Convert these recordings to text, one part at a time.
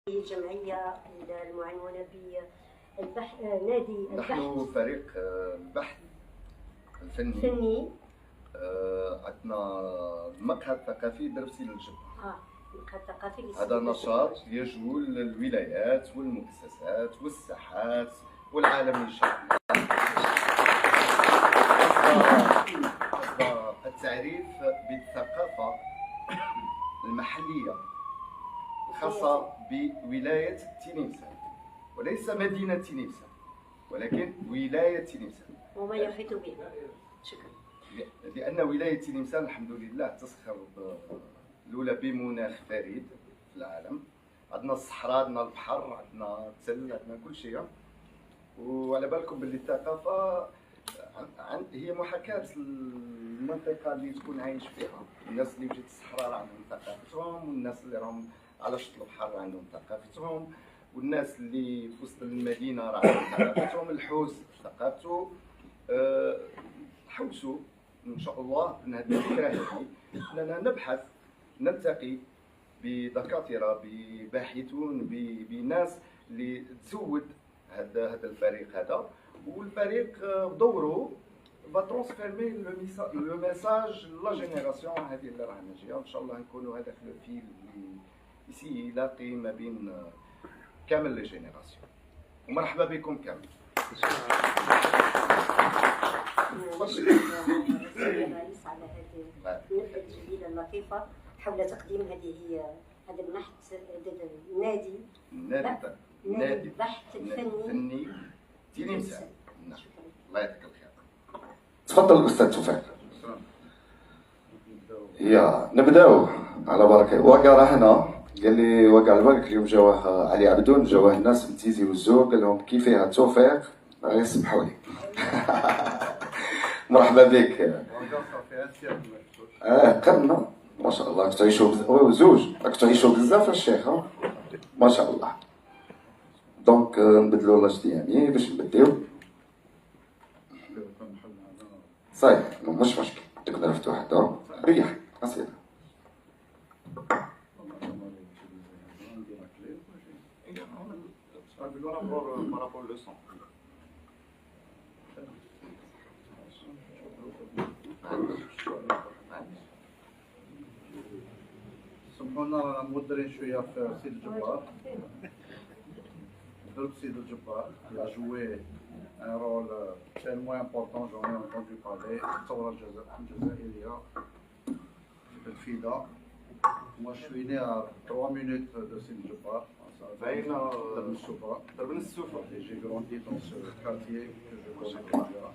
الجمعية المعنونة بنادي البحث. نحن فريق البحث الفني. عندنا المقهى الثقافي دربسي للجبار. المقهى الثقافي هذا نشاط يجول الولايات والمؤسسات والساحات والعالم الشعبي. التعريف بالثقافة المحلية الخاصة بولاية تينيمسان، وليس مدينة تينيمسان ولكن ولاية تينيمسان وما يحيط بها. شكرا. لأن ولاية تينيمسان الحمد لله تسخر الأولى بمناخ فريد في العالم. عندنا الصحراء، عندنا البحر، عندنا التل، عندنا كل شيء. وعلى بالكم باللي الثقافة هي محاكاة المنطقة اللي تكون عايش فيها. الناس اللي وجدت الصحراء عندهم ثقافتهم، والناس اللي راهم على شط البحر عندهم ثقافتهم، والناس اللي في وسط المدينة راه عندهم ثقافتهم. الحوس ثقافته. حوسوا ان شاء الله من هذه الفكرة هذه اننا نبحث، نلتقي بدكاترة، بباحثون، بناس اللي تزود هذا الفريق هذا. والفريق بدوره بترانسفيرمي لو ميساج لا جينيراسيون هذه اللي رانا جايه. ان شاء الله نكونوا هذاك لو فيل اللي يلاقي ما بين كامل لي جينيراسيون. ومرحبا بكم كامل. الرئيس على هذه النبذة الجميلة اللطيفة حول تقديم هذا النحت، نادي البحث الفني تينيمسان. الله يعطيك الخير. تفضل الاستاذ توفيق. يا نبداو على بركه. وقع هنا قال لي وقع الوقت اليوم جواه علي عبدون، جواه الناس من تيزي والزوق، قال لهم كيفاه توفيق غير يسمحوا لي. مرحبا بك. قرنا ما شاء الله. راك تعيشوا زوج، راك تعيشوا بزاف الشيخ ما شاء الله. دونك نبدلوا لاش ديالي باش نبداو. صحيح مش مشكل، تقدر نفتحوا حتى ريح أسئلة. سمحونا مودرين شوية في سيد الجبار. درب سيد الجبار qui a joué un rôle tellement important, j'en ai entendu parler. الثورة الجزائرية في الفيدا. Moi je suis né à 3 minutes de Sidi Djebbar, Darben Soufa. Et j'ai grandi dans ce quartier que je connais déjà.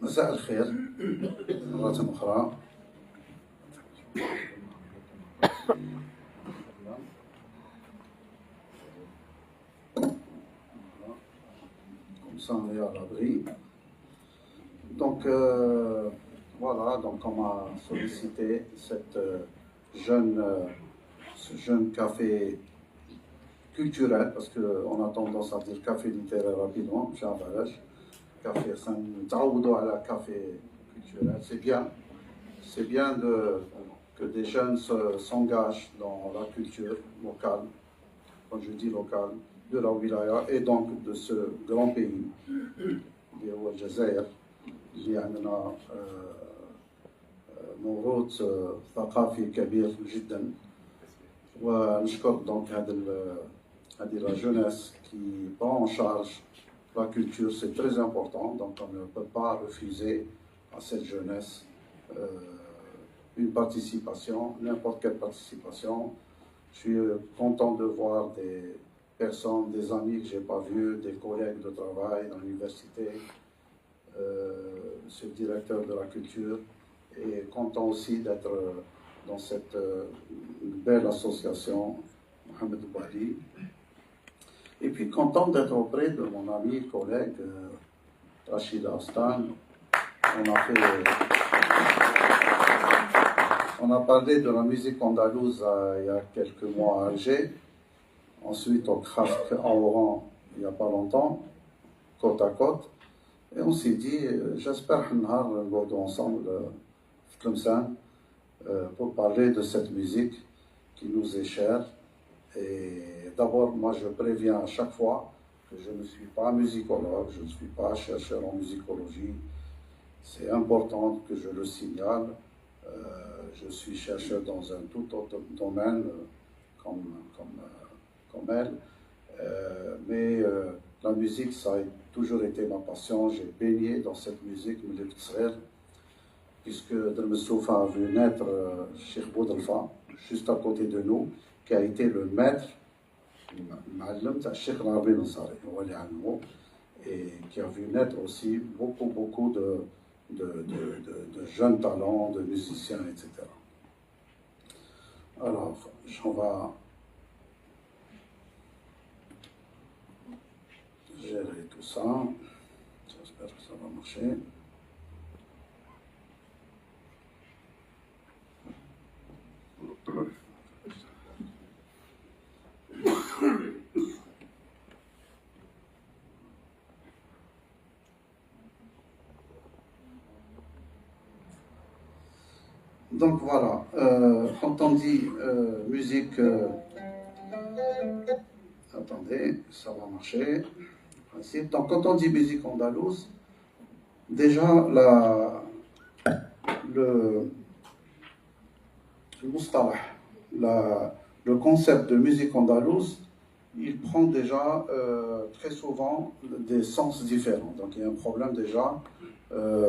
مساء الخير مرة أخرى. Comme ça on est à l'abri. Donc voilà, donc on m'a sollicité ce jeune café culturel, parce qu'on a tendance à dire café littéraire rapidement, café تعودوا على café culturel. C'est bien que des jeunes s'engagent dans la culture locale, quand je dis locale, de la wilaya et donc de ce grand pays اللي هو الجزائر اللي عندنا موروث ثقافي كبير جدا. ونشكر donc هذه la jeunesse qui prend en charge la culture. C'est très important, donc on ne peut pas refuser à cette jeunesse une participation, n'importe quelle participation. Je suis content de voir des personnes, des amis que je n'ai pas vus, des collègues de travail dans l'université, ce directeur de la culture, et content aussi d'être dans cette belle association, Mohamed Bouali. Et puis content d'être auprès de mon ami, collègue, Rachid Astan. On a parlé de la musique andalouse il y a quelques mois à Alger, ensuite au Kraft en Oran il n'y a pas longtemps, côte à côte, et on s'est dit, j'espère qu'on va ensemble Tlemcen pour parler de cette musique qui nous est chère. Et d'abord, moi je préviens à chaque fois que je ne suis pas musicologue, je ne suis pas chercheur en musicologie. C'est important que je le signale. Je suis chercheur dans un tout autre domaine comme elle. Mais la musique, ça a toujours été ma passion. J'ai baigné dans cette musique, puisque Drmessoufa a vu naître Cheikh Boudelfa, juste à côté de nous, qui a été le maître, Cheikh Rabi Nassari, et qui a vu naître aussi beaucoup de jeunes talents, de musiciens, etc. Alors, on va gérer tout ça. J'espère que ça va marcher. Donc voilà, quand on dit musique, attendez, ça va marcher. Donc quand on dit musique andalouse, déjà le concept de musique andalouse, il prend déjà très souvent des sens différents. Donc il y a un problème déjà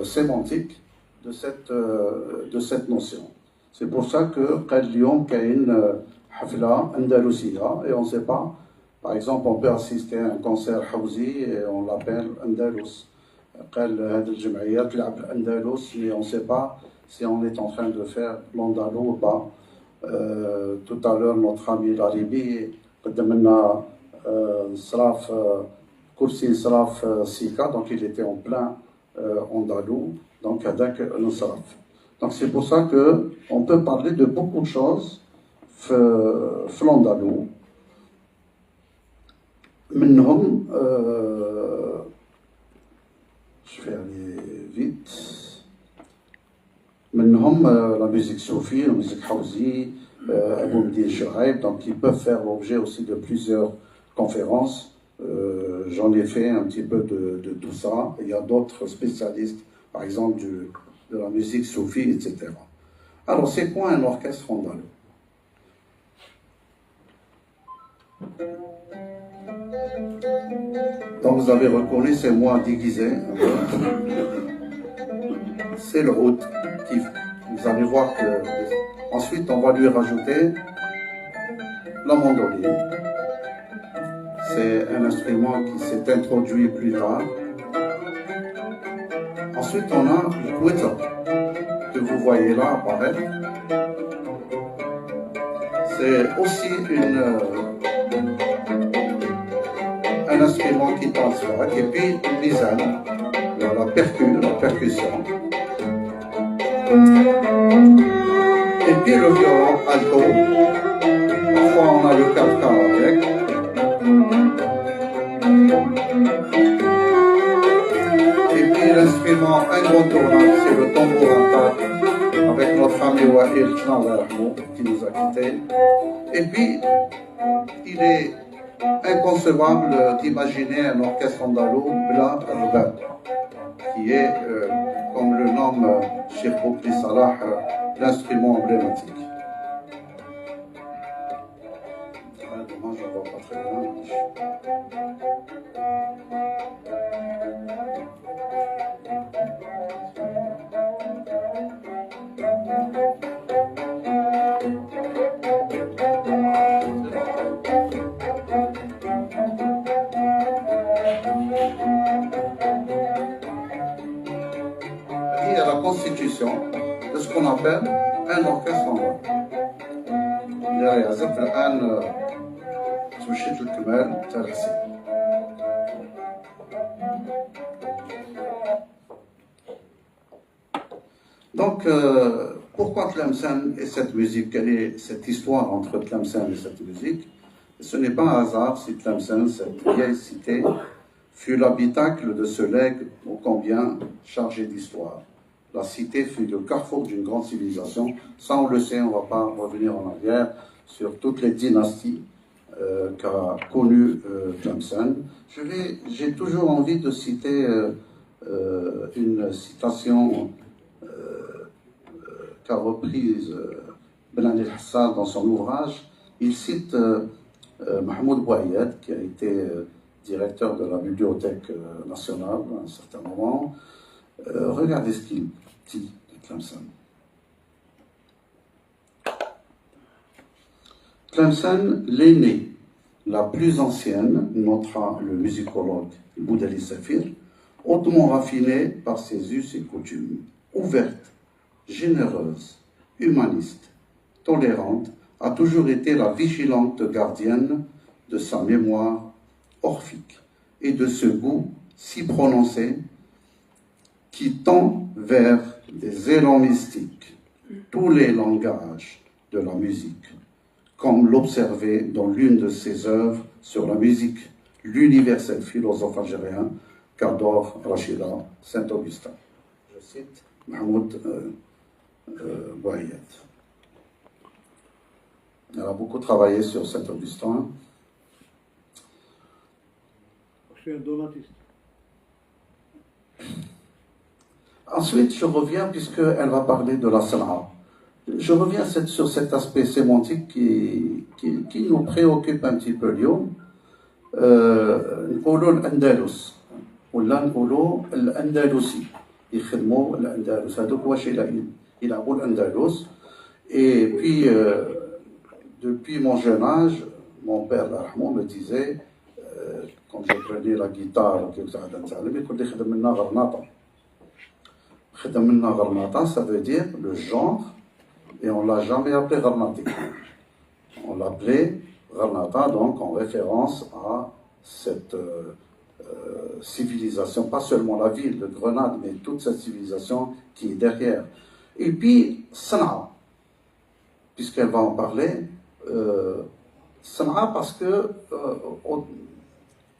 sémantique de cette notion. C'est pour ça que Lyon a une hafla andalousia et on ne sait pas. Par exemple, on peut assister à un concert Hawzi et on l'appelle Andalous. Andalous, mais on ne sait pas si on est en train de faire l'andalou ou pas. Tout à l'heure, notre ami Laribi قدمنا صراف كرسي صراف سيكا, donc il était en plein andalou. Donc, c'est pour ça qu'on peut parler de beaucoup de choses flandalou. Minhum, je vais aller vite. Minhum, la musique soufie, la musique hawzi, Abou Mdine Chouaib, donc ils peuvent faire l'objet aussi de plusieurs conférences. J'en ai fait un petit peu de tout ça. Il y a d'autres spécialistes, par exemple de la musique soufie, etc. Alors, c'est quoi un orchestre andalou? Donc, vous avez reconnu, c'est moi déguisé. C'est le oud. Vous allez voir que... Ensuite, on va lui rajouter la mandoline. C'est un instrument qui s'est introduit plus tard. Ensuite, on a le koueta, que vous voyez là apparaître. C'est aussi un instrument qui transfère. Et puis, une misane, la percussion. Et puis, le violon alto. Parfois, on a le 4/4 avec. Et puis l'instrument incontournable, c'est le tambour à quatre, avec notre ami Wahil qui nous a quittés. Et puis, il est inconcevable d'imaginer un orchestre andalou, Bla Rbab, qui est, comme le nomme Cheikh Boukri Salah, l'instrument emblématique. Dommage, on ne voit pas très bien. création de ce qu'on appelle un orchestre en voix. اللي راه يعزف الآن تمشيت الكمال تاع الحسين. Donc, pourquoi Tlemcen et cette musique? Quelle est cette histoire entre Tlemcen et cette musique? Ce n'est pas un hasard si Tlemcen, cette vieille cité, fut l'habitacle de ce legs ô combien chargé d'histoire. La cité fut le carrefour d'une grande civilisation. Ça, on le sait, on ne va pas revenir en arrière sur toutes les dynasties qu'a connues Tlemcen. J'ai toujours envie de citer une citation qu'a reprise Benan El Hassad dans son ouvrage. Il cite Mahmoud Bouayed, qui a été directeur de la Bibliothèque nationale à un certain moment. Regardez ce qu'il dit de Tlemcen. Tlemcen, l'aînée, la plus ancienne, notera le musicologue Boudali Safir, hautement raffinée par ses us et coutumes, ouverte, généreuse, humaniste, tolérante, a toujours été la vigilante gardienne de sa mémoire orphique et de ce goût si prononcé qui tend vers des élans mystiques, tous les langages de la musique, comme l'observait dans l'une de ses œuvres sur la musique, l'universel philosophe algérien qu'adore Rachida Saint-Augustin. Je cite Mahmoud Bouayed. Elle a beaucoup travaillé sur Saint-Augustin. Je suis un donatiste. Ensuite, je reviens, puisqu'elle va parler de la Sana'a. Je reviens sur cet aspect sémantique qui nous préoccupe un petit peu اليوم. نقولوا الأندلس ولا نقولوا الأندلسي يخدموا الأندلس هذوك واش يلعبوا الأندلس. Et puis depuis mon jeune âge, mon père me disait quand je prenais la guitare كنت قاعد نتعلم يقول لي خدم لنا غرناطة. خدم لنا غرناطة ça veut dire le genre. Et on ne l'a jamais appelé Gharnati. On l'appelait Gharnata, donc en référence à cette civilisation, pas seulement la ville de Grenade, mais toute cette civilisation qui est derrière. Et puis, Sana'a, puisqu'elle va en parler, Sana'a parce que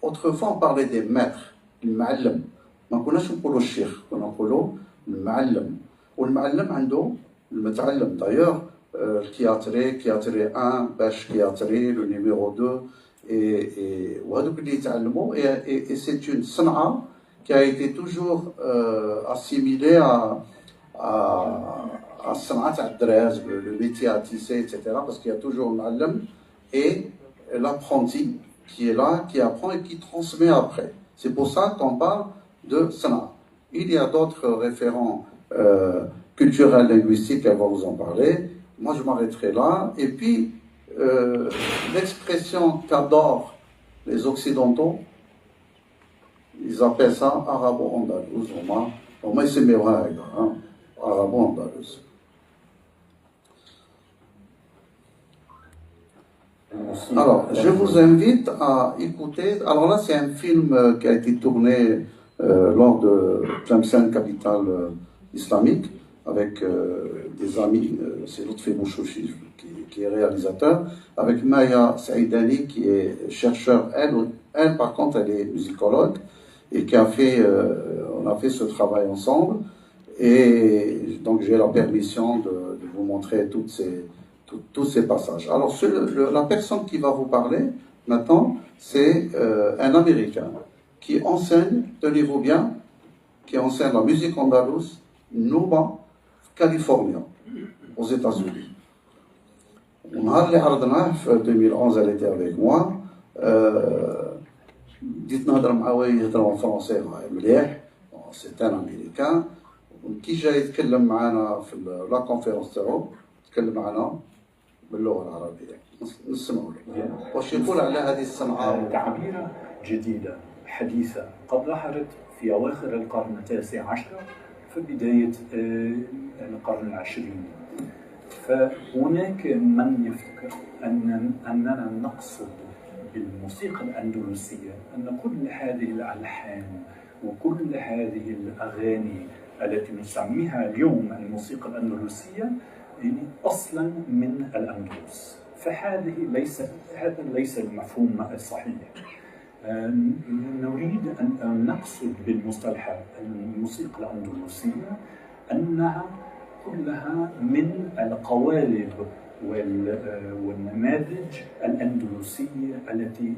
autrefois on parlait des maîtres, le ma'allam. ما كناش نقولوا الشيخ, كنا نقولوا المعلم. والمعلم عنده المتعلم d'ailleurs qui a tiré 1 باش qui a tiré le numéro 2 et وهذوك اللي يتعلموا et c'est une صنعة qui a été toujours assimilée à الصنعة تاع الدراز, le métier à tisser, etc. parce qu'il y a toujours le معلم et l'apprenti qui est là, qui apprend et qui transmet après. C'est pour ça qu'on parle de صنعة. Il y a d'autres référents culturel, linguistique, elle va vous en parler. Moi, je m'arrêterai là. Et puis, l'expression qu'adorent les Occidentaux, ils appellent ça arabo-andalous. On m'a essayé arabo-andalous. Alors, je vous invite à écouter. Alors là, c'est un film qui a été tourné lors de Tlemcen, capitale islamique, avec des amis, c'est Lutfi Bouchouchi qui est réalisateur, avec Maya Saïdani qui est chercheur, elle par contre elle est musicologue, et qui a fait, on a fait ce travail ensemble, et donc j'ai la permission de vous montrer tous ces passages. Alors la personne qui va vous parler maintenant, c'est un Américain qui enseigne, tenez-vous bien, qui enseigne la musique andalouse, Nouba, Californie, aux États-Unis. On a les Ardena, en 2011, elle était avec moi. Dites-nous en français, c'est un Américain. Qui j'ai يتكلم معنا في la conférence تاعو تكلم معنا باللغة العربية. نسمعوا له. واش يقول على هذه الصنعة؟ تعبيرة جديدة حديثة قد ظهرت في أواخر القرن التاسع عشر في بداية القرن العشرين. فهناك من يفكر أننا نقصد بالموسيقى الأندلسية أن كل هذه الألحان وكل هذه الأغاني التي نسميها اليوم الموسيقى الأندلسية أصلا من الأندلس. هذا ليس المفهوم الصحيح. نريد أن نقصد بالمصطلح الموسيقى الأندلسية أنها كلها من القوالب والنماذج الأندلسية التي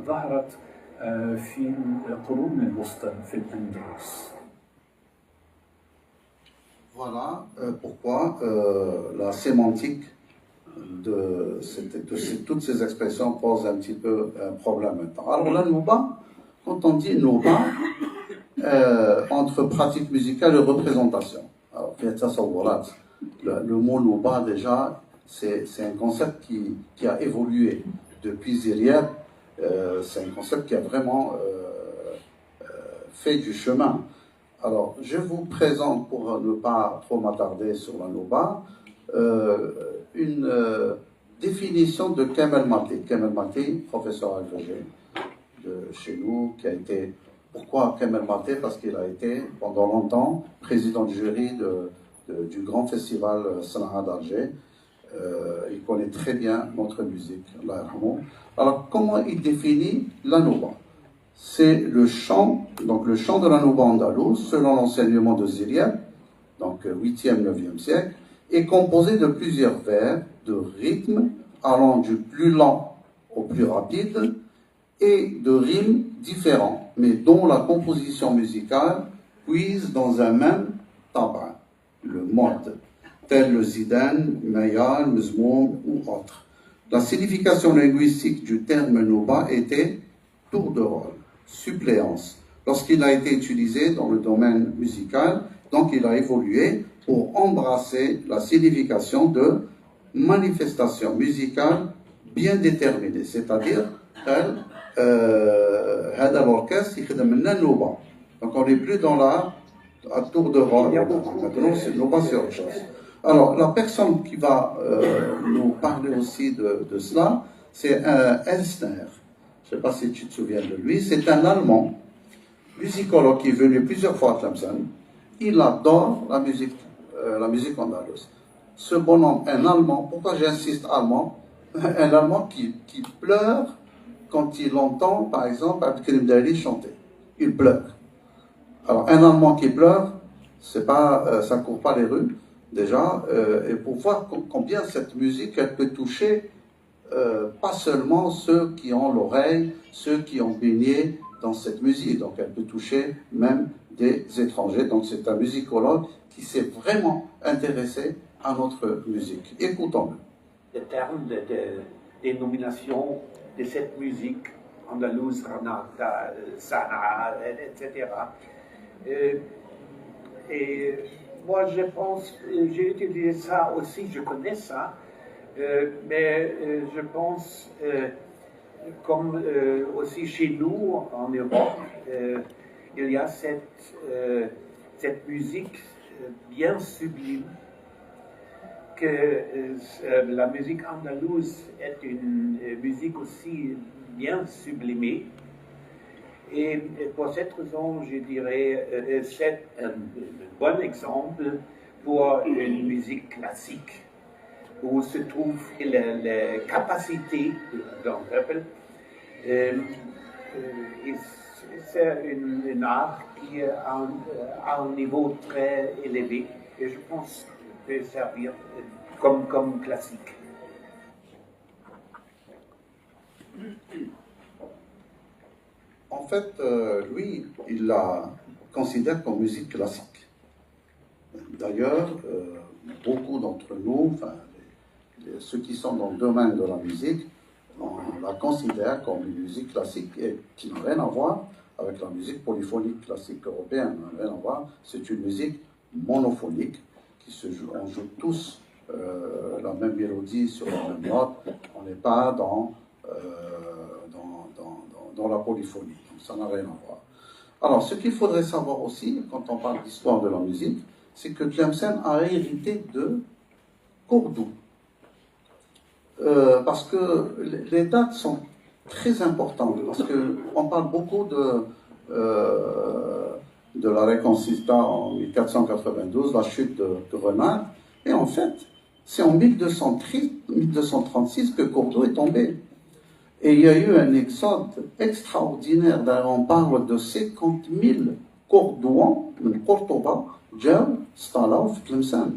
ظهرت في القرون الوسطى في الأندلس. Voilà pourquoi la sémantique de toutes ces expressions pose un petit peu un problème maintenant. Alors la nouba, quand on dit nouba, entre pratique musicale et représentation. Alors, le mot nouba déjà, c'est un concept qui a évolué depuis Ziryab. C'est un concept qui a vraiment fait du chemin. Alors, je vous présente, pour ne pas trop m'attarder sur la nouba, une définition de Kamel Maté. Kamel Maté, professeur agrégé de chez nous, qui a été... Pourquoi Kamel Maté? Parce qu'il a été pendant longtemps président du jury du grand festival Sana'a d'Alger. Il connaît très bien notre musique. Alors, comment il définit la nouba? C'est le chant, donc le chant de la nouba andalouse, selon l'enseignement de Ziryab, donc 8e, 9e siècle, est composé de plusieurs vers, de rythmes allant du plus lent au plus rapide et de rimes différents, mais dont la composition musicale puise dans un même tabac, le mode, tel le zidan, mayal, mezmoum ou autre. La signification linguistique du terme nouba était tour de rôle, suppléance, lorsqu'il a été utilisé dans le domaine musical, donc il a évolué pour embrasser la signification de manifestation musicale bien déterminée, c'est-à-dire l'orchestre donc on n'est plus dans la tour de rôle, maintenant c'est nouba sur autre chose. Alors la personne qui va nous parler aussi de cela, c'est Elsner. Je ne sais pas si tu te souviens de lui, c'est un Allemand, musicologue qui est venu plusieurs fois à Tlemcen. Il adore la musique andalouse. Ce bonhomme, un Allemand, pourquoi j'insiste Allemand? Un Allemand qui pleure quand il entend, par exemple, Abdelkrim Dali chanter. Il pleure. Alors, un Allemand qui pleure, c'est pas, ça ne court pas les rues, déjà, et pour voir combien cette musique, elle peut toucher pas seulement ceux qui ont l'oreille, ceux qui ont baigné dans cette musique, donc elle peut toucher même des étrangers. Donc c'est un musicologue qui s'est vraiment intéressé à notre musique. Écoutons-le. Le terme de dénomination de cette musique andalouse, Ranata, Sana'a, etc. Et moi je pense, j'ai utilisé ça aussi, je connais ça, mais je pense, comme aussi chez nous en Europe, il y a cette musique bien sublime, que la musique andalouse est une musique aussi bien sublimée. Et pour cette raison, je dirais, c'est un bon exemple pour une musique classique, où se trouve la capacité d'un peuple. C'est une art qui est à un niveau très élevé, et je pense peut servir comme classique. En fait, lui, il la considère comme musique classique. D'ailleurs, beaucoup d'entre nous, enfin, ceux qui sont dans le domaine de la musique, on la considère comme une musique classique et qui n'a rien à voir avec la musique polyphonique classique européenne. Rien à voir. C'est une musique monophonique qui se joue. On joue tous la même mélodie sur la même note. On n'est pas dans la polyphonie. Donc ça n'a rien à voir. Alors, ce qu'il faudrait savoir aussi, quand on parle d'histoire de la musique, c'est que Tlemcen a hérité de Cordoue. Parce que les dates sont très importantes, parce qu'on parle beaucoup de la Reconquista en 1492, la chute de Grenade, et en fait, c'est en 1236 que Cordoue est tombé. Et il y a eu un exode extraordinaire. D'ailleurs, on parle de 50 000 Cordouans, de Cordoba, Djel, Stalav, Tlemcen.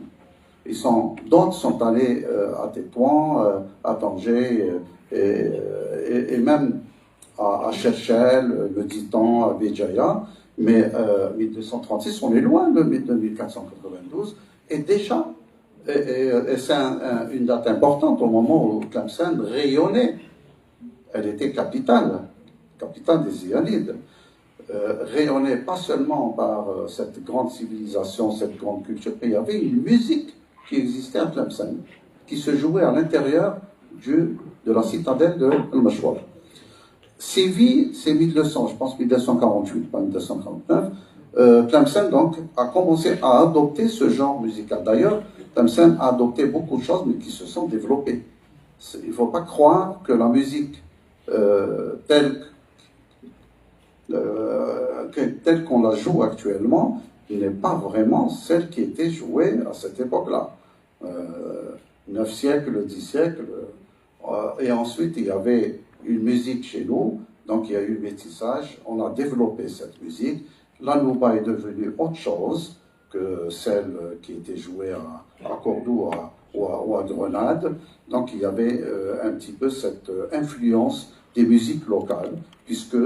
D'autres sont allés à Tétouan, à Tanger, et même à Cherchel, le Ditan, à Béjaïa. Mais 1236, on est loin de 1492. Et déjà, et c'est une date importante au moment où Tlemcen rayonnait. Elle était capitale des Ialides. Rayonnait pas seulement par cette grande civilisation, cette grande culture, mais il y avait une musique qui existait à Tlemcen, qui se jouait à l'intérieur de la citadelle de Al-Mashwar. Séville, c'est 1200, je pense 1248, pas 1249. Tlemcen, donc, a commencé à adopter ce genre musical. D'ailleurs, Tlemcen a adopté beaucoup de choses, mais qui se sont développées. Il ne faut pas croire que la musique telle qu'on la joue actuellement n'est pas vraiment celle qui était jouée à cette époque-là. 9 siècles, 10 siècles. Et ensuite, il y avait une musique chez nous, donc il y a eu métissage, on a développé cette musique. La nouba est devenue autre chose que celle qui était jouée à Cordoue ou à Grenade. Donc il y avait un petit peu cette influence des musiques locales, puisque,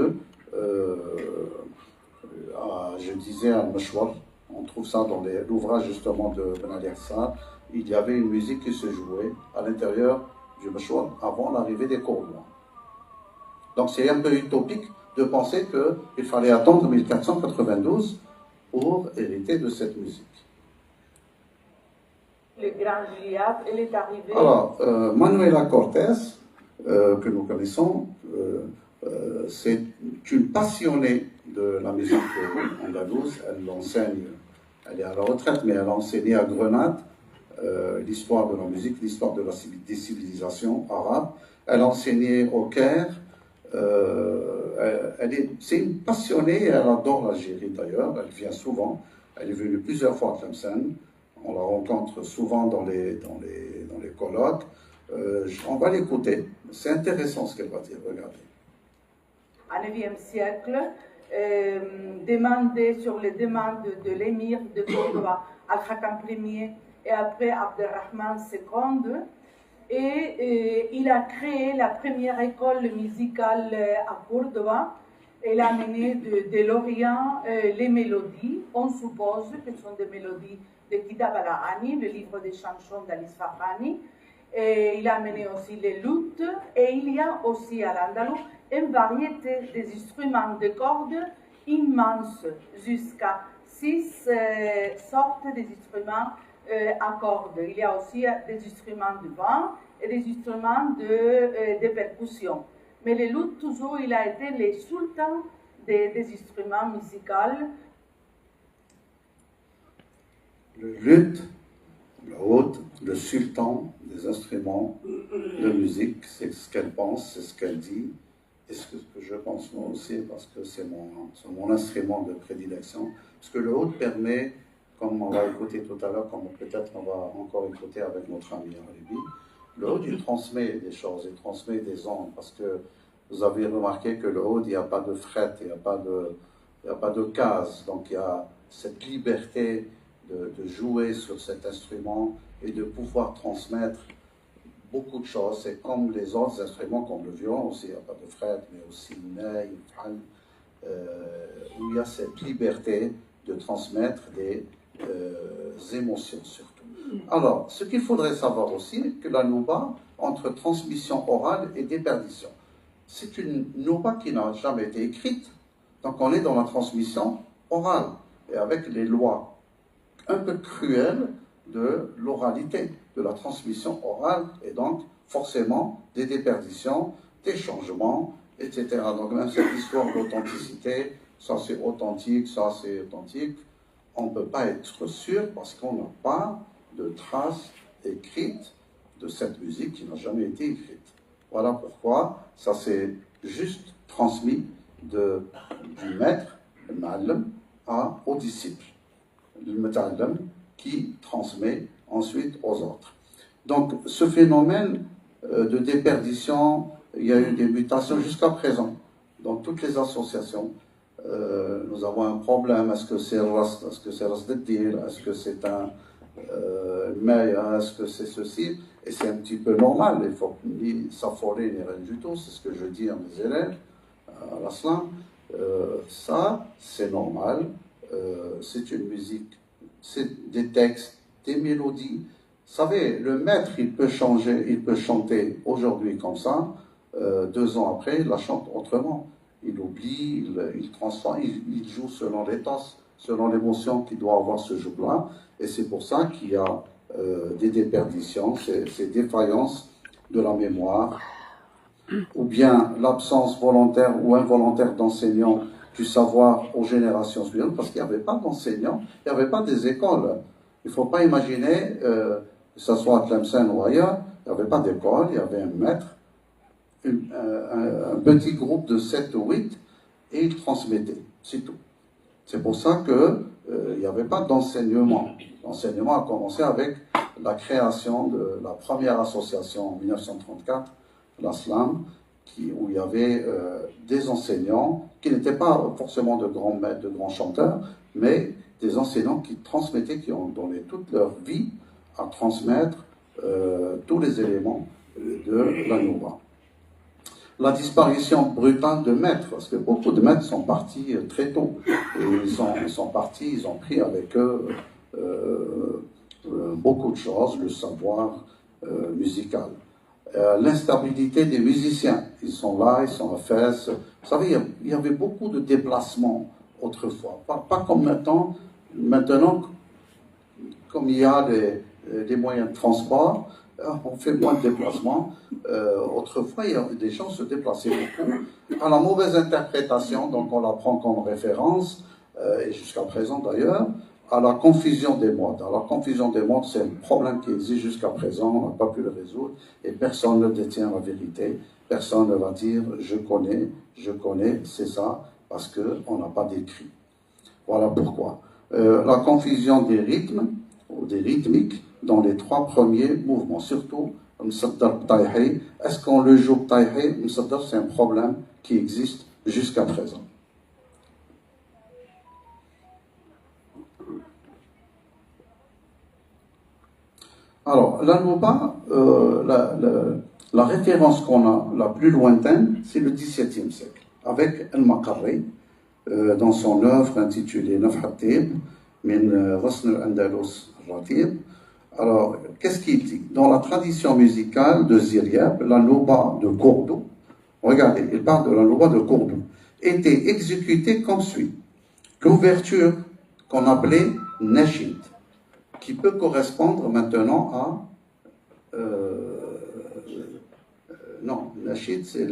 je disais à Meshwar, on trouve ça dans l'ouvrage justement de Ben Ali Hassan, il y avait une musique qui se jouait à l'intérieur du Meshwar avant l'arrivée des Cordouans. Donc c'est un peu utopique de penser qu'il fallait attendre 1492 pour hériter de cette musique. Le grand Gilliatt, elle est arrivée. Alors, Manuela Cortés, que nous connaissons, c'est une passionnée de la musique andalouse. Elle enseigne, elle est à la retraite, mais elle a enseigné à Grenade l'histoire de la musique, l'histoire des civilisations arabes. Elle a enseigné au Caire. C'est une passionnée, elle adore l'Algérie d'ailleurs, elle vient souvent, elle est venue plusieurs fois à Tlemcen, on la rencontre souvent dans les colloques. On va l'écouter, c'est intéressant ce qu'elle va dire, regardez. Au IXe siècle, sur les demandes de l'émir de Cordoue, Al-Hakam Ier et après Abderrahman II, et il a créé la première école musicale à Cordoue. Elle a amené de l'Orient les mélodies. On suppose que ce sont des mélodies de Kitab al-Ani, le livre des chansons d'Al-Isfahani. Il a amené aussi les luttes. Et il y a aussi à l'Andalou une variété des instruments de cordes immenses, jusqu'à 6 sortes d'instruments à cordes. Il y a aussi des instruments de vent et des instruments de percussion. Mais le luth, toujours, il a été le sultan des instruments musicaux. Le luth, le oud, le sultan des instruments de musique, c'est ce qu'elle pense, c'est ce qu'elle dit, et ce que je pense moi aussi, parce que c'est mon instrument de prédilection. Parce que le oud permet, comme on va écouter tout à l'heure, comme peut-être on va encore écouter avec notre ami Alibi, le oud, il transmet des choses, il transmet des ondes, parce que vous avez remarqué que le oud, il n'y a pas de fret, il n'y a pas de case, donc il y a cette liberté de jouer sur cet instrument et de pouvoir transmettre beaucoup de choses. C'est comme les autres instruments, comme le violon aussi, il n'y a pas de fret, mais aussi le ney, où il y a cette liberté de transmettre des émotions surtout. Alors, ce qu'il faudrait savoir aussi, c'est que la nouba, entre transmission orale et déperdition, c'est une nouba qui n'a jamais été écrite, donc on est dans la transmission orale, et avec les lois un peu cruelles de l'oralité, de la transmission orale, et donc forcément des déperditions, des changements, etc. Donc même cette histoire d'authenticité, ça c'est authentique, ça c'est authentique. On ne peut pas être sûr parce qu'on n'a pas de traces écrites de cette musique qui n'a jamais été écrite. Voilà pourquoi ça s'est juste transmis du maître, le ma'allam, au disciple, le muta'allam, qui transmet ensuite aux autres. Donc ce phénomène de déperdition, il y a eu des mutations jusqu'à présent dans toutes les associations. Nous avons un problème, est-ce que c'est Rast, est-ce que c'est Rast Dedir, est-ce que c'est un Maya, est-ce que c'est ceci? Et c'est un petit peu normal, il faut ni s'affoler ni rien du tout, c'est ce que je dis à mes élèves, à l'Aslam. Ça, c'est normal, c'est une musique, c'est des textes, des mélodies. Vous savez, le maître, il peut changer, il peut chanter aujourd'hui comme ça, 2 ans après, il la chante autrement. Il oublie, il transforme, il joue selon les tasses, selon l'émotion qu'il doit avoir ce jour-là. Et c'est pour ça qu'il y a des déperditions, ces défaillances de la mémoire, ou bien l'absence volontaire ou involontaire d'enseignants du savoir aux générations suivantes, parce qu'il n'y avait pas d'enseignants, il n'y avait pas des écoles. Il ne faut pas imaginer, que ce soit à Tlemcen ou ailleurs, il n'y avait pas d'école, il y avait un maître, un petit groupe de 7 ou 8, et il transmettait, c'est tout. C'est pour ça qu'il n'y avait pas d'enseignement. L'enseignement a commencé avec la création de la première association en 1934, l'Aslam, où il y avait des enseignants qui n'étaient pas forcément de grands maîtres, de grands chanteurs, mais des enseignants qui transmettaient, qui ont donné toute leur vie à transmettre tous les éléments de la Nouba. La disparition brutale de maîtres, parce que beaucoup de maîtres sont partis très tôt. Et ils sont partis, ils ont pris avec eux beaucoup de choses, le savoir musical. L'instabilité des musiciens, ils sont là, ils sont à Fès. Vous savez, il y avait beaucoup de déplacements autrefois, pas comme maintenant. Maintenant, comme il y a des moyens de transport, on fait moins de déplacements. Autrefois, des gens se déplaçaient beaucoup. À la mauvaise interprétation, donc on la prend comme référence, et jusqu'à présent d'ailleurs, à la confusion des modes. Alors, la confusion des modes, c'est un problème qui existe jusqu'à présent, on n'a pas pu le résoudre, et personne ne détient la vérité. Personne ne va dire je connais, c'est ça, parce qu'on n'a pas d'écrit. Voilà pourquoi. La confusion des rythmes, ou des rythmiques, dans les 3 premiers mouvements, surtout Msaddar Tayhi. Est-ce qu'on le joue Tayhi? Msaddar, c'est un problème qui existe jusqu'à présent. Alors, la Nouba, la référence qu'on a la plus lointaine, c'est le XVIIe siècle, avec Al-Maqarri, dans son œuvre intitulée Nafh Hatib, min Rasn al-Andalus al-Ratib. Alors, qu'est-ce qu'il dit? Dans la tradition musicale de Ziryab, la Nouba de Cordoue, regardez, il parle de la Nouba de Cordoue, était exécutée comme suit. L'ouverture qu'on appelait Nashid, qui peut correspondre maintenant à... non, Nashid, c'est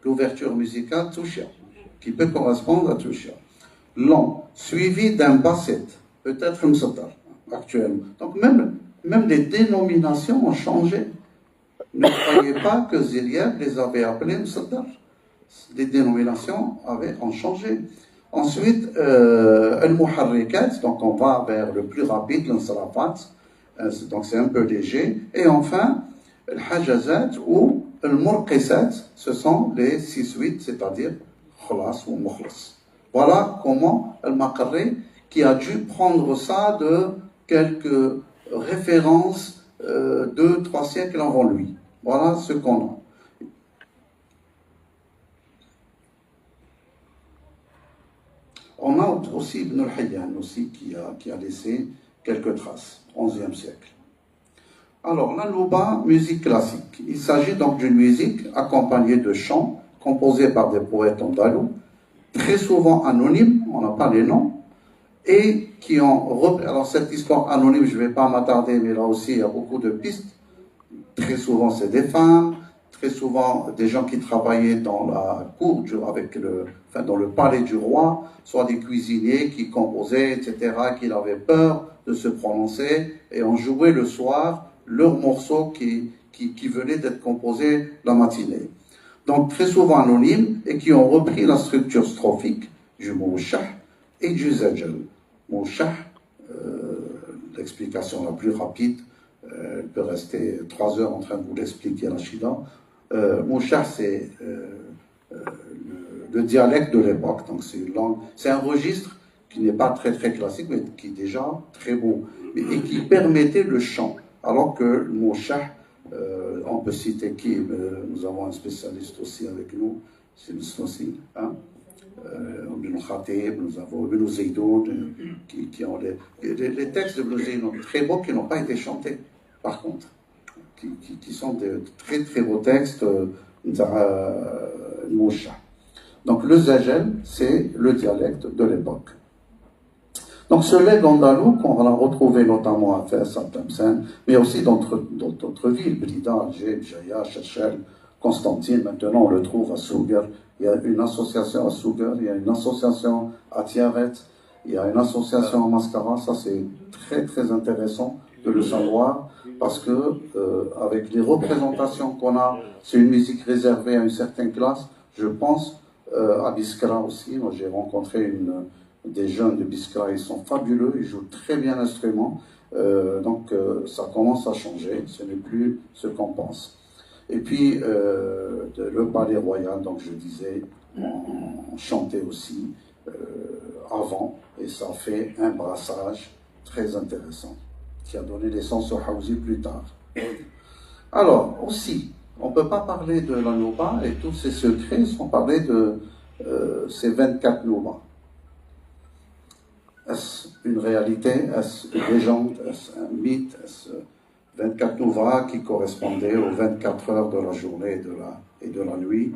l'ouverture musicale Toucha, qui peut correspondre à Toucha. Long, suivi d'un basset, peut-être Msaddar, actuellement. Donc même les dénominations ont changé. Ne croyez pas que Ziryab les avait appelés Msaddar. Les dénominations ont changé. Ensuite, Al-Muharrikat, donc on va vers le plus rapide, l'Ansarafat, donc c'est un peu léger. Et enfin, Al-Hajazat ou Al-Murqisat, ce sont les 6-8, c'est-à-dire Khalas ou Mukhlas. Voilà comment Al-Maqarri, qui a dû prendre ça de quelques références 2-3 siècles avant lui. Voilà ce qu'on a. On a aussi Ibn al-Hayyan aussi qui a laissé quelques traces, 11e siècle. Alors, la Nouba, musique classique. Il s'agit donc d'une musique accompagnée de chants composés par des poètes andalous, très souvent anonymes, on n'a pas les noms, et qui ont... Alors, cette histoire anonyme, je ne vais pas m'attarder, mais là aussi, il y a beaucoup de pistes. Très souvent, c'est des femmes, très souvent des gens qui travaillaient dans la cour, dans le palais du roi, soit des cuisiniers qui composaient, etc., qui avaient peur de se prononcer, et on jouait le soir leurs morceaux qui venaient d'être composés la matinée. Donc très souvent anonymes, et qui ont repris la structure strophique du mouchah et du zajal. Mouchah, l'explication la plus rapide, elle peut rester 3 heures en train de vous l'expliquer, Rachida. Mouchah, c'est le dialecte de l'époque, donc c'est une langue, c'est un registre qui n'est pas très très classique, mais qui est déjà très beau, et qui permettait le chant. Alors que le mouchah, on peut citer qui, nous avons un spécialiste aussi avec nous, c'est le Snossi, hein? Ibn Khatib, nous avons Ibn Zaydoun, qui ont les textes de Ibn Zaydoun très beaux qui n'ont pas été chantés, par contre, qui sont de très très beaux textes moucha. Donc le zajel, c'est le dialecte de l'époque. Donc ce legs andalou qu'on va retrouver notamment à Fès, à Tlemcen, mais aussi dans d'autres villes, Blida, Alger, Jaya, Chachel, Constantine, maintenant on le trouve à Sougar. Il y a une association à Sougar, il y a une association à Tiaret, il y a une association à Mascara. Ça c'est très très intéressant de le savoir, parce que avec les représentations qu'on a, c'est une musique réservée à une certaine classe. Je pense à Biskra aussi. Moi j'ai rencontré des jeunes de Biskra, ils sont fabuleux, ils jouent très bien l'instrument. Donc ça commence à changer, ce n'est plus ce qu'on pense. Et puis le ballet royal, donc je disais, on chantait aussi avant, et ça fait un brassage très intéressant qui a donné naissance au Hawzi plus tard. Alors aussi, on ne peut pas parler de la Nouba et tous ses secrets sans parler de ces 24 Noubas. Est-ce une réalité? Est-ce une légende? Est-ce un mythe? Est-ce 24 Noubas qui correspondaient aux 24 heures de la journée et de la nuit?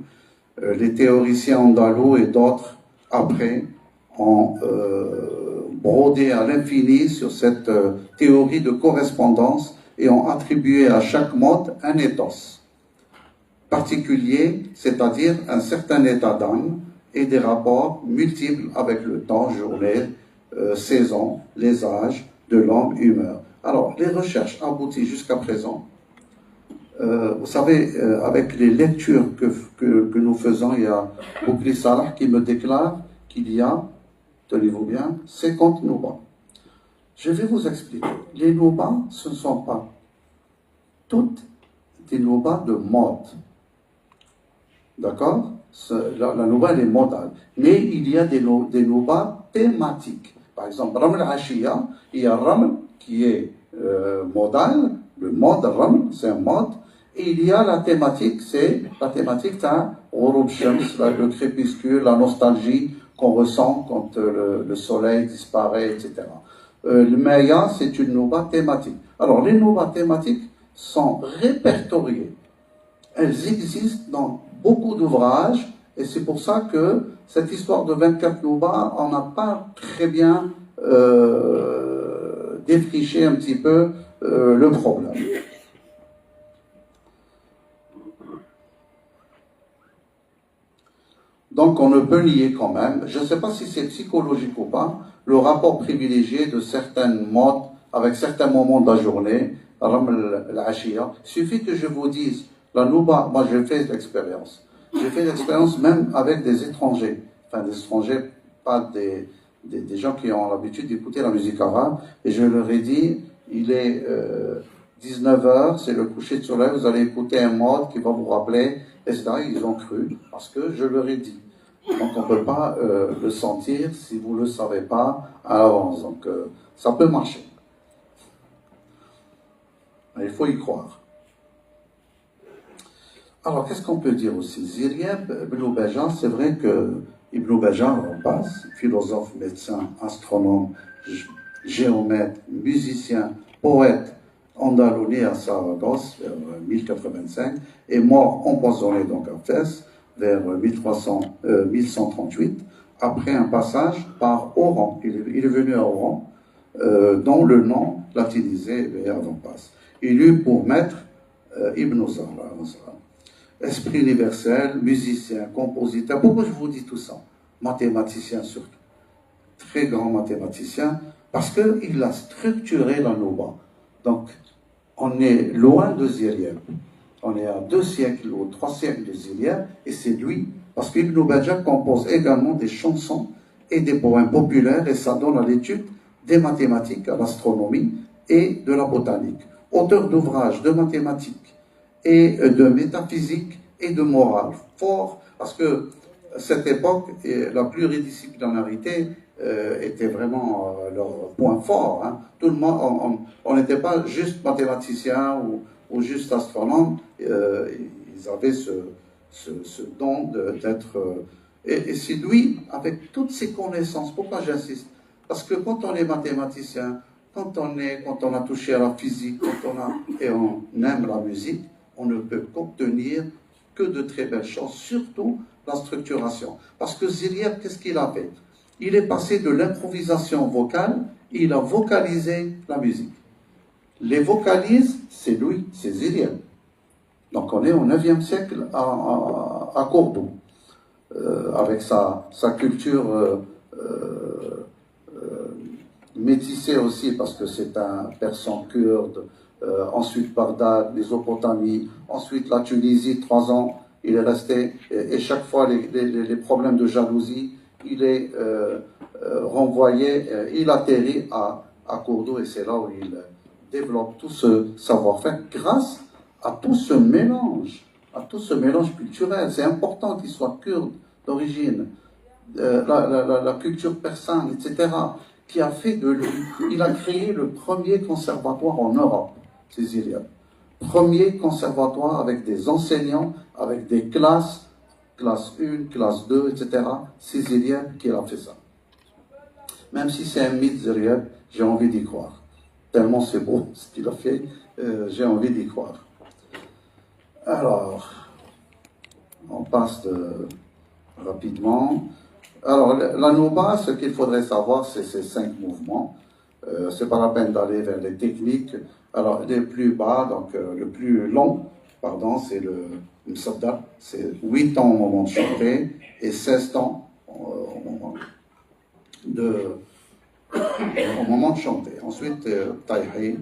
Les théoriciens andalous et d'autres, après, ont brodé à l'infini sur cette théorie de correspondance et ont attribué à chaque mode un ethos particulier, c'est-à-dire un certain état d'âme et des rapports multiples avec le temps, journée, saison, les âges de l'homme, humeur. Alors, les recherches aboutissent jusqu'à présent. Vous savez, avec les lectures que nous faisons, il y a Boukri Salah qui me déclare qu'il y a, tenez-vous bien, 50 Noubas. Je vais vous expliquer. Les Noubas, ce ne sont pas toutes des Noubas de mode. D'accord? La Nouba, elle est modale. Mais il y a des Noubas thématiques. Par exemple, Raml Ashiya, il y a Raml qui est modal, le mode Raml, c'est un mode. Et il y a la thématique, c'est la thématique d'un Ghurub Shams, le crépuscule, la nostalgie qu'on ressent quand le soleil disparaît, etc. Le Maya, c'est une Nouba thématique. Alors, les Noubas thématiques sont répertoriées. Elles existent dans beaucoup d'ouvrages, et c'est pour ça que cette histoire de 24 Noubas, on n'a pas très bien défriché un petit peu le problème. Donc on ne peut nier quand même, je ne sais pas si c'est psychologique ou pas, le rapport privilégié de certaines modes avec certains moments de la journée, l'Ashiya. Il suffit que je vous dise, la Nouba, moi j'ai fait l'expérience. J'ai fait l'expérience même avec des étrangers. Enfin des étrangers, pas des gens qui ont l'habitude d'écouter la musique arabe. Et je leur ai dit, il est 19h, c'est le coucher de soleil, vous allez écouter un mode qui va vous rappeler, etc. Ils ont cru, parce que je leur ai dit. Donc on ne peut pas le sentir si vous ne le savez pas à l'avance. Donc ça peut marcher. Mais il faut y croire. Alors qu'est-ce qu'on peut dire aussi? Ziryab Ibn Bajan, c'est vrai que Ibn Bajan, on passe, philosophe, médecin, astronome, géomètre, musicien, poète, andalou à Saragosse vers 1085, est mort empoisonné donc à Fès vers 1138, après un passage par Oran. Il est venu à Oran, dont le nom latinisé est avant passe. Il eut pour maître Ibn Zahra. esprit universel, musicien, compositeur. Pourquoi je vous dis tout ça? Mathématicien surtout. Très grand mathématicien, parce qu'il a structuré la Nouba. Donc, on est loin de Ziriab. On est à 2 siècles ou 3 siècles de Ziriab, et c'est lui, parce qu'Ibn Bajjah compose également des chansons et des poèmes populaires, et ça donne à l'étude des mathématiques, à l'astronomie et de la botanique. Auteur d'ouvrages de mathématiques et de métaphysique et de morale. Fort, parce que cette époque, la pluridisciplinarité était vraiment leur point fort. Hein. Tout le monde, on n'était pas juste mathématicien ou juste astronome. Ils avaient ce don d'être... et c'est lui, avec toutes ses connaissances, pourquoi j'insiste? Parce que quand on est mathématicien, quand on a touché à la physique, et on aime la musique, on ne peut qu'obtenir que de très belles choses, surtout la structuration. Parce que Ziriab, qu'est-ce qu'il a fait? Il est passé de l'improvisation vocale, il a vocalisé la musique. Les vocalises, c'est lui, c'est Ziriab. Donc on est au 9e siècle à Cordoue, avec sa culture métissée aussi, parce que c'est un persan kurde, ensuite Bagdad, Mésopotamie, ensuite la Tunisie, 3 ans, il est resté, et chaque fois les problèmes de jalousie, il est renvoyé, il atterrit à Cordoue, et c'est là où il développe tout ce savoir-faire grâce à tout ce mélange culturel. C'est important qu'il soit kurde d'origine, la culture persane, etc., qui a fait de lui, il a créé le premier conservatoire en Europe, c'est Ziriab. Premier conservatoire avec des enseignants, avec des classes 1, classe 2, etc. C'est Ziriab qui a fait ça. Même si c'est un mythe, Ziriab, j'ai envie d'y croire. Tellement c'est beau ce qu'il a fait, j'ai envie d'y croire. Alors, on passe rapidement. Alors, la Nouba, ce qu'il faudrait savoir, c'est ces 5 mouvements. C'est pas la peine d'aller vers les techniques. Alors, les plus bas, donc le plus long, pardon, c'est le Msadda, c'est 8 temps au moment de chanter et 16 temps au moment de chanter. Ensuite, Tayhi,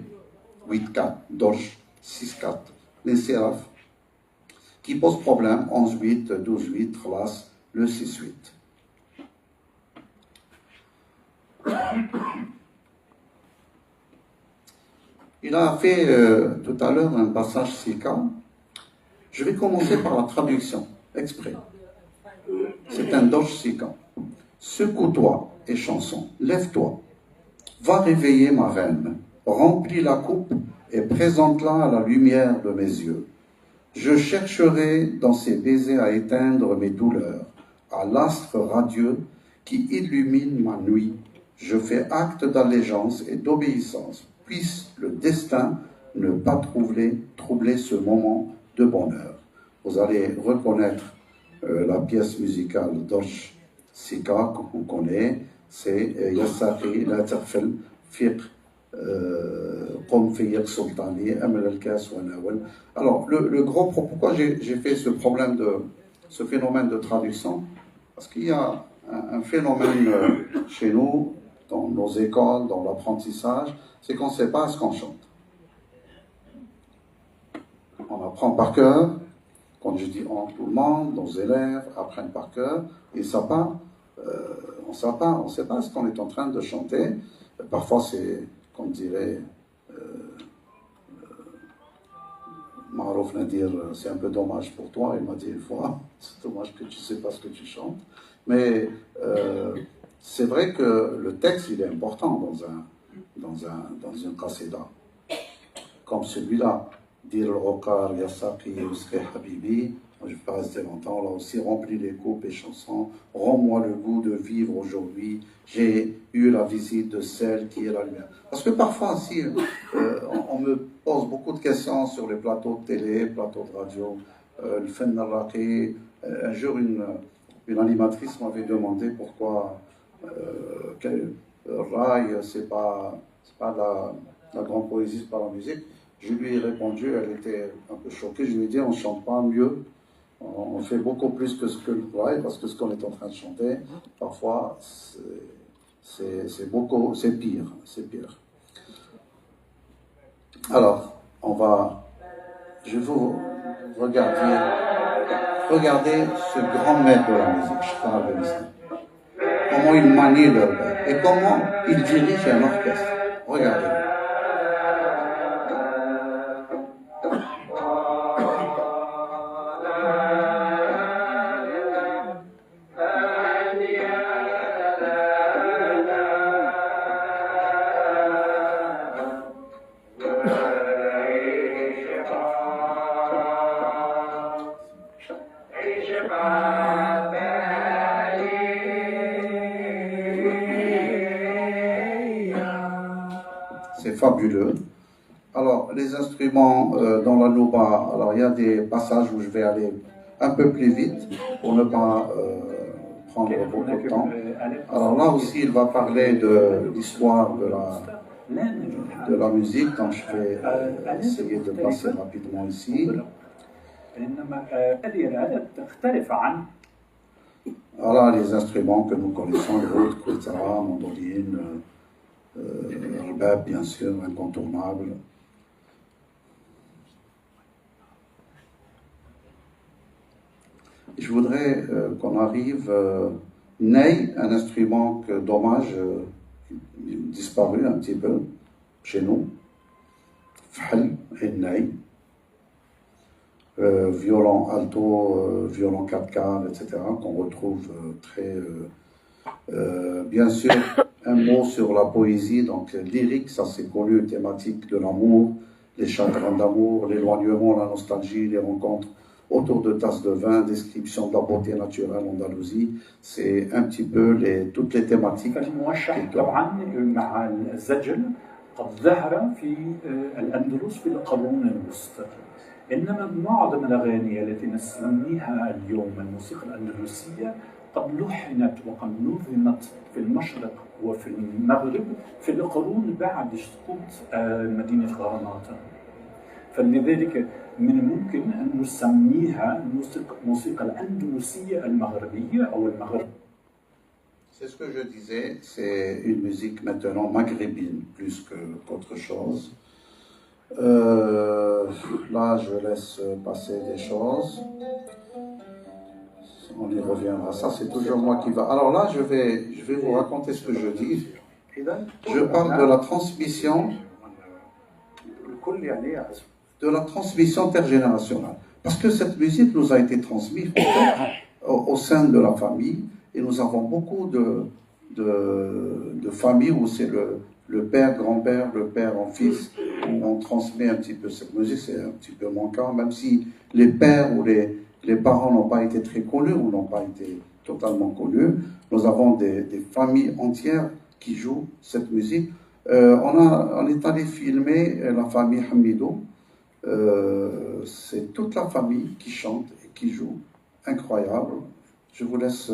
8-4, Dorj, 6-4, l'Insiraf, qui pose problème, 11-8, 12-8, Khalas, le 6-8. Il a fait tout à l'heure un passage Sika. Je vais commencer par la traduction, exprès. C'est un Dorj Sika. Secoue-toi et chanson, lève-toi, va réveiller ma reine, remplis la coupe et présente-la à la lumière de mes yeux. Je chercherai dans ses baisers à éteindre mes douleurs, à l'astre radieux qui illumine ma nuit. Je fais acte d'allégeance et d'obéissance. Puisse le destin ne pas troubler ce moment de bonheur. Vous allez reconnaître la pièce musicale Dorj Sika qu'on connaît, c'est Yassaqi la Tarfel Fiqh Qom Fiqh Sultani Amal al-Kas wa Nawal. Alors, le gros pourquoi j'ai fait ce phénomène de traduction? Parce qu'il y a un phénomène chez nous, dans nos écoles, dans l'apprentissage, c'est qu'on ne sait pas ce qu'on chante. On apprend par cœur, quand je dis on, tout le monde, nos élèves apprennent par cœur, et ça part, on ne sait pas ce qu'on est en train de chanter. Parfois c'est, qu'on dirait, Marouf Nadir, c'est un peu dommage pour toi, il m'a dit une fois, c'est dommage que tu ne sais pas ce que tu chantes, mais c'est vrai que le texte il est important dans une qasida, comme celui-là, Dir al-Oqar, Yassaqi, Usri Habibi. Je ne vais pas rester longtemps, là aussi, remplis les coupes et chansons, rends-moi le goût de vivre aujourd'hui, j'ai eu la visite de celle qui est la lumière. Parce que parfois, si on me pose beaucoup de questions sur les plateaux de télé, plateaux de radio, le Fenn al-Raqi, un jour une animatrice m'avait demandé pourquoi Raï, c'est pas la grande poésie, c'est pas la musique. Je lui ai répondu, elle était un peu choquée, je lui ai dit on ne chante pas mieux On fait beaucoup plus que ce que le croit, parce que ce qu'on est en train de chanter, parfois, c'est beaucoup, c'est pire, c'est pire. Alors, je vais vous regarder ce grand maître de la musique, Charles Bennison. Comment il manie l'orgue et comment il dirige un orchestre. Regardez. C'est fabuleux. Alors, les instruments dans la nouba, alors il y a des passages où je vais aller un peu plus vite pour ne pas prendre beaucoup de temps. Alors là aussi, il va parler de l'histoire de la musique, donc je vais essayer de passer rapidement ici. Voilà les instruments que nous connaissons, le oud, koutara, mandoline, rbab, bien sûr, incontournable. Je voudrais qu'on arrive, ney, un instrument que, dommage, disparu un petit peu chez nous, fahl et ney, violon alto, violon 4/4, etc., qu'on retrouve très... bien sûr, un mot sur la poésie, donc lyrique, ça c'est connu, thématique de l'amour, les chagrins d'amour, l'éloignement, la nostalgie, les rencontres autour de tasses de vin, description de la beauté naturelle en Andalousie, c'est un petit peu toutes les thématiques. قد ظهر في الأندلس في القرون الوسطى. إنما معظم الأغاني التي نسميها اليوم الموسيقى الأندلسية قد لحنت وقد نظمت في المشرق وفي المغرب في القرون بعد سقوط مدينة غرناطة. فلذلك من الممكن أن نسميها الموسيقى الأندلسية المغربية أو المغرب. C'est ce que je disais, c'est une musique maintenant maghrébine plus qu'autre chose. Là, je laisse passer des choses. On y reviendra. Ça, c'est toujours moi qui va. Alors là, je vais vous raconter ce que je dis. Je parle de la transmission intergénérationnelle. Parce que cette musique nous a été transmise au sein de la famille. Et nous avons beaucoup de familles où c'est le père, grand-père, le père en fils, où on transmet un petit peu cette musique, c'est un petit peu manquant, même si les pères ou les parents n'ont pas été très connus ou n'ont pas été totalement connus. Nous avons des familles entières qui jouent cette musique. On est allé filmer la famille Hamidou. C'est toute la famille qui chante et qui joue. Incroyable. Je vous laisse.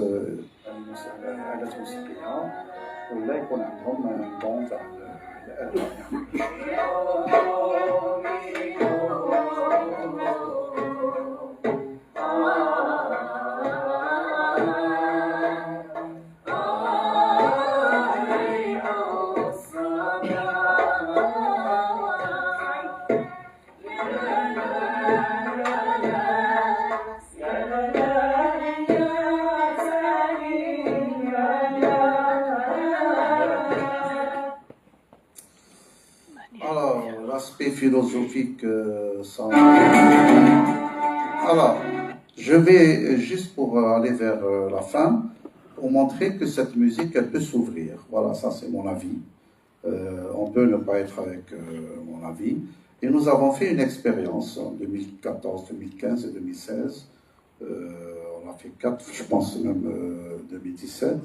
L'aspect philosophique sans... Alors, je vais juste pour aller vers la fin, pour montrer que cette musique, elle peut s'ouvrir. Voilà, ça c'est mon avis. On peut ne pas être avec mon avis. Et nous avons fait une expérience en 2014, 2015 et 2016. On a fait 4, je pense même 2017,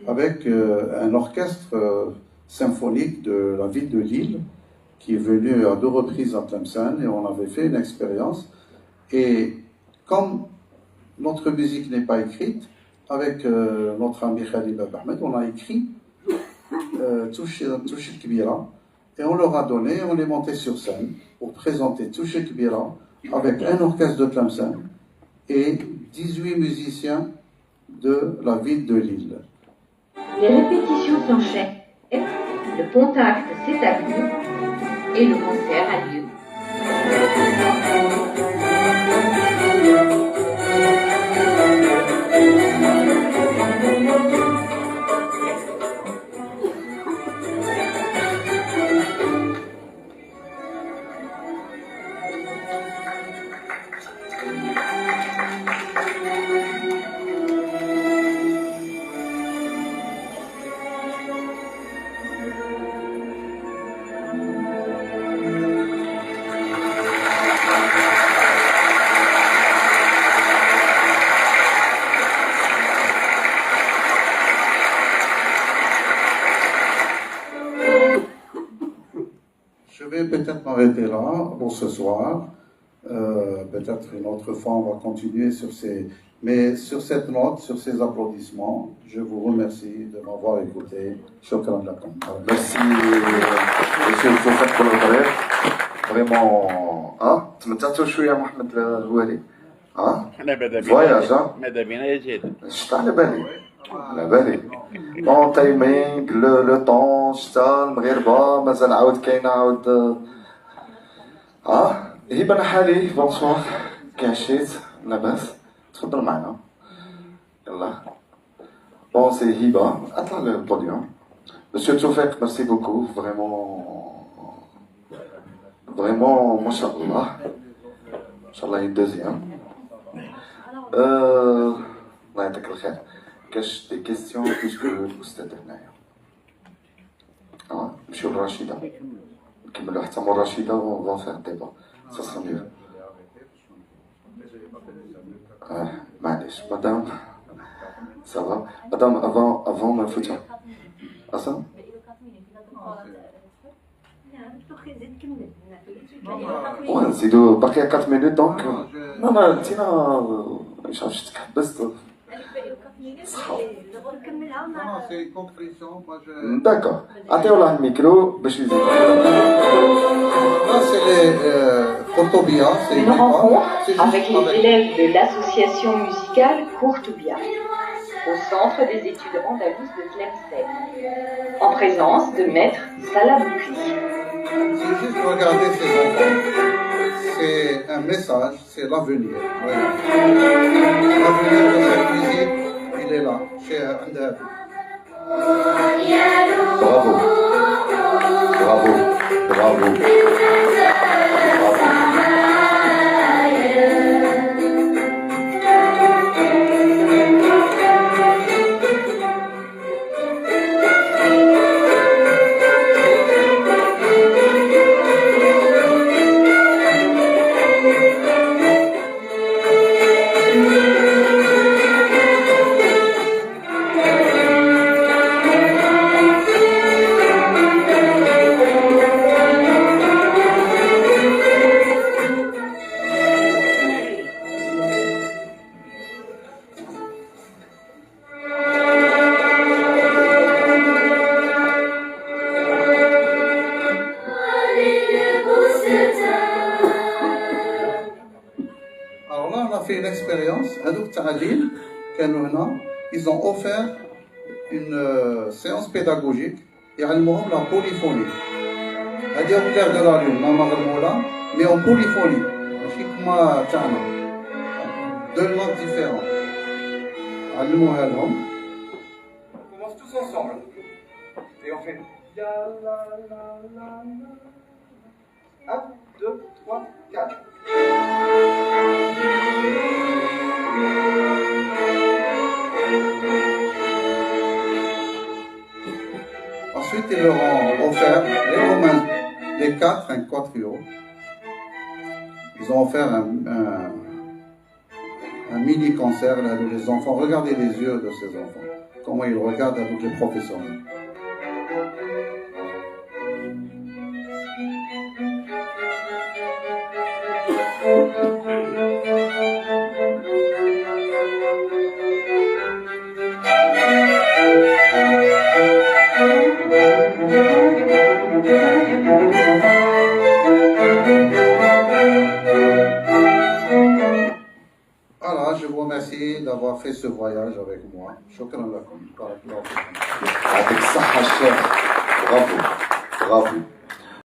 avec un orchestre symphonique de la ville de Lille, qui est venu à 2 reprises à Tlemcen, et on avait fait une expérience. Et comme notre musique n'est pas écrite, avec notre ami Khalil Bab Ahmed, on a écrit Touché Kbira, et on leur a donné, on est monté sur scène pour présenter Touché Kbira avec un orchestre de Tlemcen et 18 musiciens de la ville de Lille. Les répétitions s'enchaînent, le contact s'établit et le concert a lieu. Je vais peut-être m'arrêter là pour ce soir. Peut-être une autre fois, on va continuer sur ces... Mais sur cette note, sur ces applaudissements, je vous remercie de m'avoir écouté. Shukran lakum. Merci, monsieur Toufek pour le vrai. Vraiment, hein? تمتعتوا شوية محمد الهواري؟ ها؟ فواياج ها؟ ماذا بينا يجد. شتا على بالي. على بالي. طون تايمينغ لو طون شتا المغاربة مازال عاود كاينة عاود ها؟ هبة نحالي بونسوار كي عشيت لاباس تفضل معنا يلا بون سي هبة اطلع للبوديوم Monsieur Toufek, merci beaucoup, vraiment, mashallah. Inch'Allah, une deuxième. Allah يعطيك الخير. كاش دي كيستيون بيسكو الأستاذ هنايا. نمشيو لرشيدة. نكملو حتى مور رشيدة و فون فيغ ديبا. سا سرا ميو. معليش مدام. سافا. مدام avant ما نفوتو. أصلا؟ ونزيدو باقي 4 minutes دونك لا انتينا مش عارف تحبست داكور عطيو له الميكرو باش يزيد Une rencontre avec les élèves de l'association musicale Courtoubia au centre des études andalouses de Tlemcen en présence de maître Salah Boukri. C'est juste regarder ces enfants. C'est un message, c'est l'avenir. L'avenir de cette musique, il est là, chez Andal. Bravo. Bravo. Bravo. Ils ont offert une séance pédagogique et علموهم la polyphonie. هذه أولاد de la lune, ما مغرمولة, mais en polyphonie. ماشي كما تاعنا. Deux langues différentes. علموها لهم. On commence tous ensemble. Et on fait la la la la la. 1, 2, 3, 4. Ensuite, ils leur ont offert, les Romains, les quatre, un quadrio. Ils ont offert un mini-concert là, de les enfants. Regardez les yeux de ces enfants, comment ils regardent avec les professionnels. Voilà, je vous remercie d'avoir fait ce voyage avec moi. Shukran lakum. Barakallahu fikum. يعطيك الصحة الشيخ. برافو برافو.